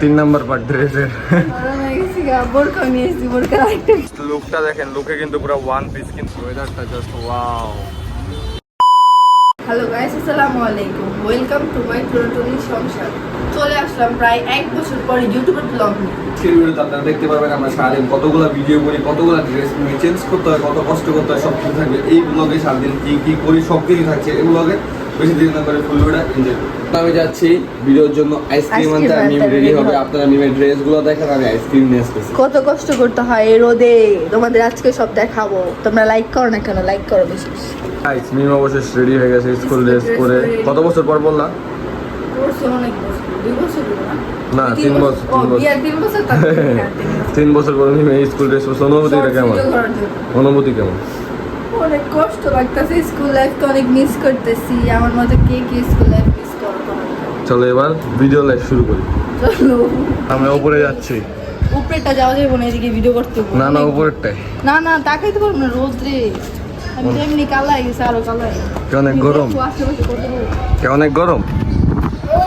3 number part ড্রেসের লুকটা দেখেন, লুকে কিন্তু পুরো ওয়ান পিস, কিন্তু ওয়েদারটা জাস্ট ওয়াও। হ্যালো গাইস, আসসালামু আলাইকুম, ওয়েলকাম টু মাই পুরাতনী সংসার। চলে আসলাম প্রায় 1 বছর পরে ইউটিউবের ব্লগ নিয়ে। আজকের ভিডিওতে আপনারা দেখতে পারবেন আমরা সারাদিন কতগুলো ভিডিও করি, কতগুলো ড্রেস চেঞ্জ করতে হয়, কত কষ্ট করতে হয়, সব কিছু থাকবে এই ব্লগে। সারাদিন কি কি করি সব কিছু থাকছে এই ব্লগে। বেশি দেরি না করে ফুল ভিডিওটা এনজয় করুন। আমি যাচ্ছি ভিডিওর জন্য আইসক্রিম আনতে, আমি রেডি হবে। আপনারা মিমের ড্রেসগুলো দেখেন, আমি আইসক্রিম নিয়ে আসতেছি। কত কষ্ট করতে হয় এই রোদে, তোমাদের আজকে সব দেখাবো। তোমরা লাইক করো না কেন? লাইক করো বেশি। গাইস মিম অবশেষ রেডি হয়ে গেছে স্কুল ড্রেস পরে। কত বছর পর বললা? করছে অনেক বছর, 2 বছর না 3 বছর। 3 বছর 3 বছর পর মিম স্কুল ড্রেস পরছে। অনুভূতিটা কেমন? অনুভূতি কেমন? অনেক কষ্ট লাগতেছে, স্কুল লাইফকে অনেক মিস করতেছি। আমার মতো কে কে স্কুল লাইফ মিস করো? চলো এবার ভিডিও লাইভ শুরু করি। চলো আমরা উপরে যাচ্ছি। উপরেটা যাওয়া যাবে না, এদিকে ভিডিও করতে হবে। না না উপরেরটাই। না না তাকাইতে পারবো না, রোদ রে। আমি তো এমনি কালাই গেছে, আরো কালাই। অনেক গরম, অনেক গরম।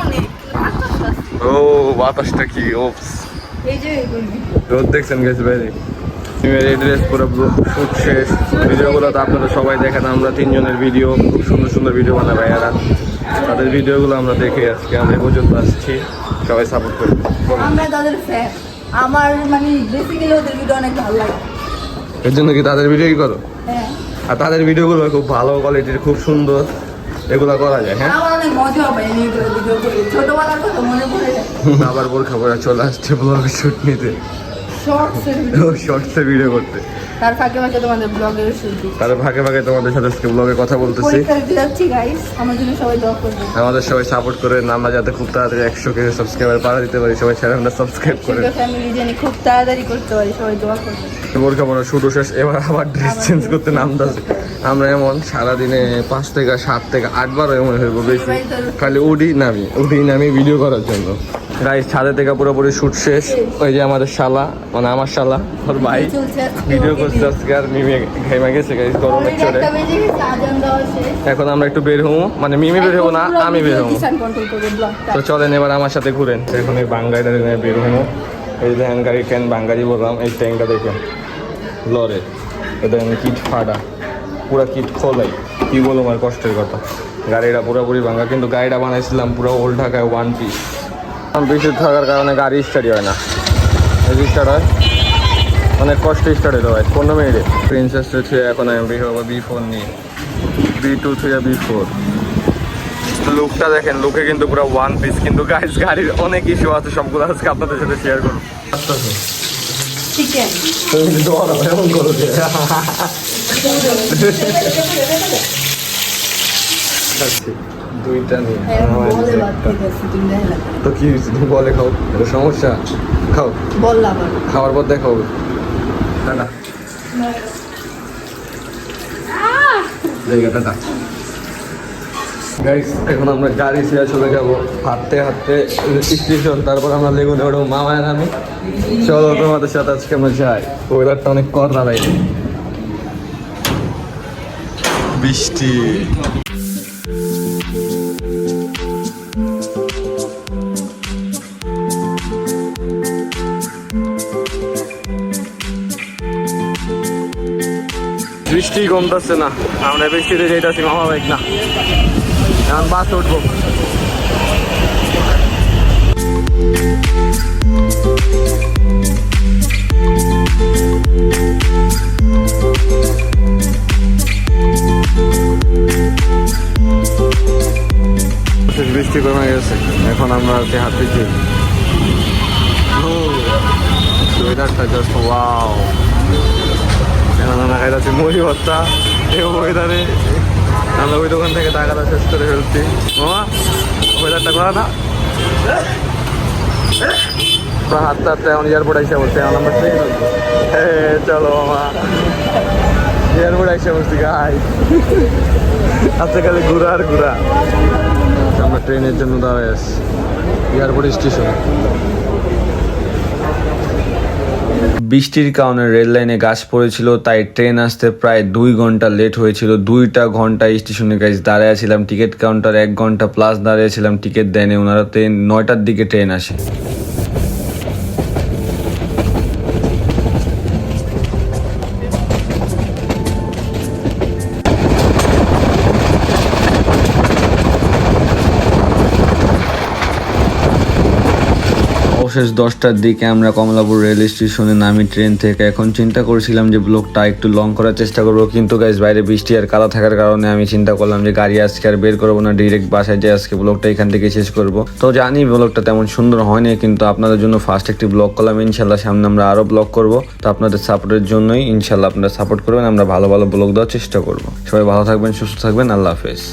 অনেক বাতাস আছে। ও বাতাসটা কি ওপস। এই যে রোদ দেখছেন গেছে বাইরে। মিমের এই ড্রেস পুরো শুট শেষ। ভিডিওগুলো তো আপনারা সবাই দেখেন, আমরা 3 জনের ভিডিও, খুব সুন্দর সুন্দর ভিডিও বানায় ভাইয়ারা। তাদের ভিডিওগুলো আমরা দেখে আজকে আমরা এই পর্যন্ত আসছি। সবাই সাপোর্ট করি। আমরা তাদের ফ্যান। আমার মানে বেসিক্যালি ওদের ভিডিও অনেক ভালো লাগে। এর জন্য কি তাদের ভিডিওই করো? হ্যাঁ, আর তাদের ভিডিওগুলো খুব ভালো কোয়ালিটির, খুব সুন্দর, এগুলো করা যায়। হ্যাঁ আমার অনেক মজা হয় এই ভিডিও করে। ছোটবেলার কথা মনে পড়ে যায়। আবার বোরখা পরে চলে আসছে ব্লগে শুট নিতে, শর্টসের ভিডিও, শর্টসের ভিডিও করতে। তার ফাঁকে ফাঁকে তোমাদের ব্লগের শুট দিই। তার ভাগে ভাগে তোমাদের সাথে আজকে ব্লগে কথা বলতেছি। পরীক্ষা দিতে যাচ্ছি গাইস, আমার জন্য সবাই দোয়া করবেন। আমাদের সবাই সাপোর্ট করে, আমরা যাতে খুব তাড়াতাড়ি 100K সাবস্ক্রাইবার পাড়া দিতে পারি। সবাই চ্যানেলটা সাবস্ক্রাইব করে ফ্যামিলি জানি খুব তাড়াতাড়ি করতে পারি, সবাই দোয়া করবেন। বোরখা পরা শুরু শেষ, এবার আবার ড্রেস চেঞ্জ করতে নামতেছে। আমরা এমন সারাদিনে 5 থেকে 7 থেকে 8 বার এমন হইব বেশি, খালি উঠি নামি ভিডিও করার জন্য। গাইস ছাদে থেকে পুরোপুরি শুট শেষ। ওই যে আমাদের শালা, মানে আমার শালা, ওর ভাই ভিডিও করছে আজকে। আর মিমি ঘাইমা গেছে গাইস গরমের চড়ে। এখন আমরা একটু বের হবো, মানে মিমি বের হবো না, আমি বের হবো। তো চলেন এবার আমার সাথে ঘুরেন। এখন এই বাঙ্গাইটা বের হবো। এই দেখেন গাড়ি কেন বাঙ্গারি বললাম, এই ট্যাঙ্কটা দেখেন লরে। এ দেখেন কিট ফাটা, পুরা কিট খোলাই। কি বলবো আমার কষ্টের কথা। গাড়িটা পুরোপুরি ভাঙা, কিন্তু গাড়িটা বানাইছিলাম পুরো ওল্ড ঢাকায় ওয়ান পিস। বেশি থাকার কারণে গাড়ি স্টার্টই হয় না। এই স্টার্ট হয় অনেক কষ্ট, স্টার্ট হতে হয় 15 মিনিটে। প্রিন্সেস থেকে এখন আমি বের হবো B4 নিয়ে, B2 থেকে B4। লুকটা দেখেন, লুকে কিন্তু পুরো ওয়ান পিস, কিন্তু গাইস গাড়ির অনেক ইস্যু আছে, সবগুলো আজকে আপনাদের সাথে শেয়ার করবো। চিকেন দুইটা নিয়ে বলে বাদ থেকে আছে, তুমি দেখলা তো কি হয়েছে? তুমি বলে খাও, এটা সমস্যা? খাও, বললা আবার খাওয়ার পর দেখাও। Tata tata. গাইস এখন আমরা গাড়ি ছেড়ে চলে যাবো হাঁটতে হাঁটতে স্টেশন, তারপর আমরা লেগুনে ওঠবো মামায় আমি। চলো তোমাদের সাথে আজকে আমরা যাই। ওয়েদারটা অনেক কড়া ভাই, বৃষ্টি। বৃষ্টি কমতেছে না, আমরা বৃষ্টিতে যেতেছি মামা বাইক না, এখন বাস উঠবো। বৃষ্টি কমে গেছে, এখন আমরা আছি হাঁটতেছি। ওয়েদারটা জাস্ট ওয়াও। এখন আমরা খাইতেছি মুড়ি ভর্তা। এই ওয়েদারে আমরা ওই দোকান থেকে টাকাটা শেষ করে ফেলছি। মামা ওয়েদারটা করা না, হাঁটতে হাঁটতে এখন এয়ারপোর্ট এসে বলছি। এখন আমরা ট্রেন ধরবো। চলো মামা, এয়ারপোর্ট এসে বলছি গাই। আজকে খালি ঘুরা আর ঘুরা। আমরা ট্রেনের জন্য দাঁড়ায় আছি এয়ারপোর্ট স্টেশনে। বৃষ্টির কারণে রেল লাইনে গাছ পড়েছিল, তাই ট্রেন আসতে প্রায় 2 ঘন্টা লেট হয়েছিল। 2টা ঘন্টা স্টেশনে গাইজ দাঁড়িয়ে ছিলাম। টিকিট কাউন্টার 1 ঘন্টা প্লাস দাঁড়িয়েছিলাম, টিকিট দেয়নি ওনারা। 9টার দিকে ট্রেন আসে। সর্বশেষ 10টার দিকে আমরা কমলাপুর রেল স্টেশনে নামি ট্রেন থেকে। এখন চিন্তা করছিলাম যে ব্লগটা একটু লং করার চেষ্টা করবো, কিন্তু গাইজ বাইরে বৃষ্টি আর কাদা থাকার কারণে আমি চিন্তা করলাম যে গাড়ি আজকে আর বের করবো না, ডিরেক্ট বাসায় যে আজকে ব্লগটা এখান থেকে শেষ করবো। তো জানি ব্লগটা তেমন সুন্দর হয়নি, কিন্তু আপনাদের জন্য ফার্স্ট একটি ব্লগ করলাম। ইনশাল্লাহ সামনে আমরা আরো ব্লগ করবো। তো আপনাদের সাপোর্টের জন্যই ইনশাল্লাহ আপনারা সাপোর্ট করবেন, আমরা ভালো ভালো ব্লগ দেওয়ার চেষ্টা করবো। সবাই ভালো থাকবেন, সুস্থ থাকবেন, আল্লাহ হাফেজ।